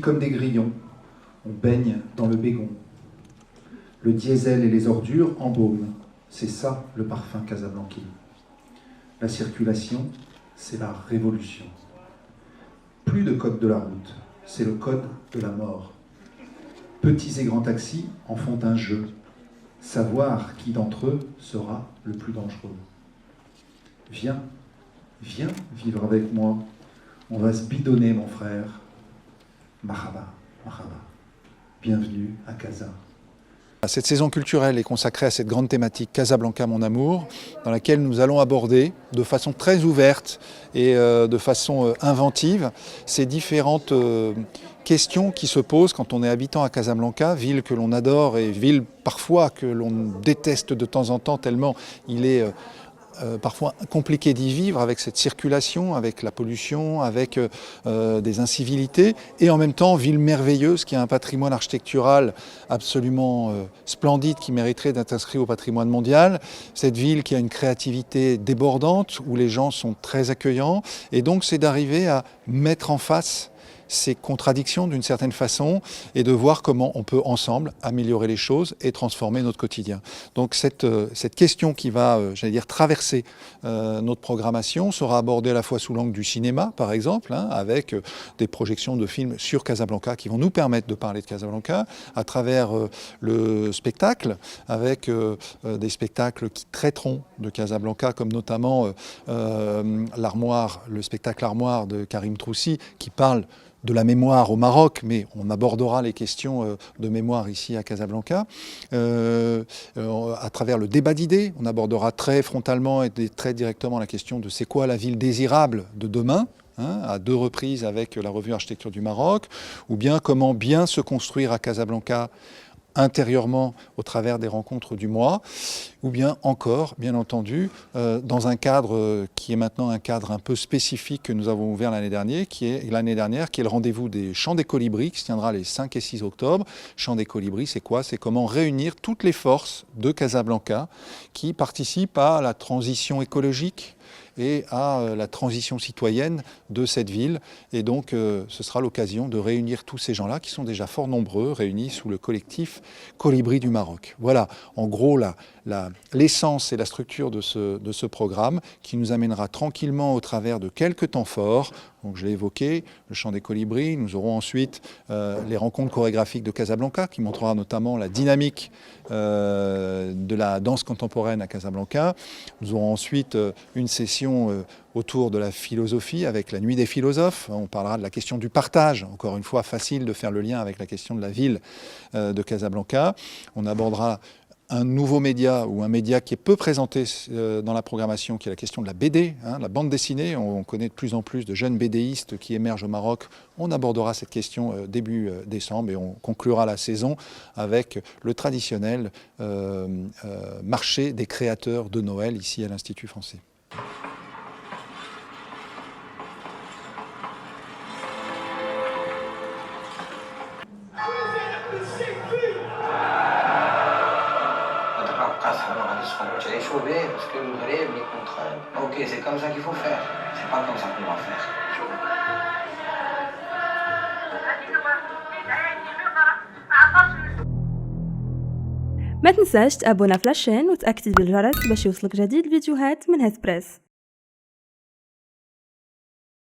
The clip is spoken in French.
comme des grillons, on baigne dans le bégon. Le diesel et les ordures embaument, c'est ça le parfum casablancais. La circulation, c'est la révolution. Plus de code de la route, c'est le code de la mort. Petits et grands taxis en font un jeu. Savoir qui d'entre eux sera le plus dangereux. Viens, viens vivre avec moi. On va se bidonner, mon frère. Marhaba, marhaba. Bienvenue à Casa. Cette saison culturelle est consacrée à cette grande thématique Casablanca, mon amour, dans laquelle nous allons aborder de façon très ouverte et de façon inventive ces différentes questions qui se posent quand on est habitant à Casablanca, ville que l'on adore et ville parfois que l'on déteste de temps en temps tellement il est parfois compliqué d'y vivre avec cette circulation, avec la pollution, avec des incivilités, et en même temps ville merveilleuse qui a un patrimoine architectural absolument splendide qui mériterait d'être inscrit au patrimoine mondial. Cette ville qui a une créativité débordante où les gens sont très accueillants, et donc c'est d'arriver à mettre en face ces contradictions d'une certaine façon et de voir comment on peut ensemble améliorer les choses et transformer notre quotidien. Donc cette question qui va, j'allais dire, traverser notre programmation sera abordée à la fois sous l'angle du cinéma, par exemple, avec des projections de films sur Casablanca qui vont nous permettre de parler de Casablanca, à travers le spectacle, avec des spectacles qui traiteront de Casablanca, comme notamment le spectacle Armoire de Karim Troussi, qui parle de la mémoire au Maroc, mais on abordera les questions de mémoire ici à Casablanca. À travers le débat d'idées, on abordera très frontalement et très directement la question de c'est quoi la ville désirable de demain, à 2 reprises avec la revue Architecture du Maroc, ou bien comment bien se construire à Casablanca intérieurement au travers des rencontres du mois, ou bien encore, bien entendu, dans un cadre qui est maintenant un cadre un peu spécifique que nous avons ouvert l'année dernière, qui est le rendez-vous des Chants des Colibris, qui se tiendra les 5 et 6 octobre. Chants des Colibris, c'est quoi? C'est comment réunir toutes les forces de Casablanca qui participent à la transition écologique et à la transition citoyenne de cette ville. Et donc, ce sera l'occasion de réunir tous ces gens-là, qui sont déjà fort nombreux, réunis sous le collectif Colibri du Maroc. Voilà, en gros, l'essence et la structure de ce programme qui nous amènera tranquillement au travers de quelques temps forts. Donc, je l'ai évoqué, le chant des colibris. Nous aurons ensuite les rencontres chorégraphiques de Casablanca, qui montrera notamment la dynamique de la danse contemporaine à Casablanca. Nous aurons ensuite une session autour de la philosophie avec la Nuit des philosophes. On parlera de la question du partage, encore une fois facile de faire le lien avec la question de la ville de Casablanca. On abordera un nouveau média ou un média qui est peu présenté dans la programmation, qui est la question de la BD, la bande dessinée. On connaît de plus en plus de jeunes BDistes qui émergent au Maroc. On abordera cette question début décembre et on conclura la saison avec le traditionnel marché des créateurs de Noël ici à l'Institut français. Parce que le Maghreb, les contraintes. Ok, c'est comme ça qu'il faut faire. C'est pas comme ça qu'on va faire. ما تنساش تابونا في لاشين وتأكد بالجرس باش يوصلك جديد الفيديوهات من هاد بريس.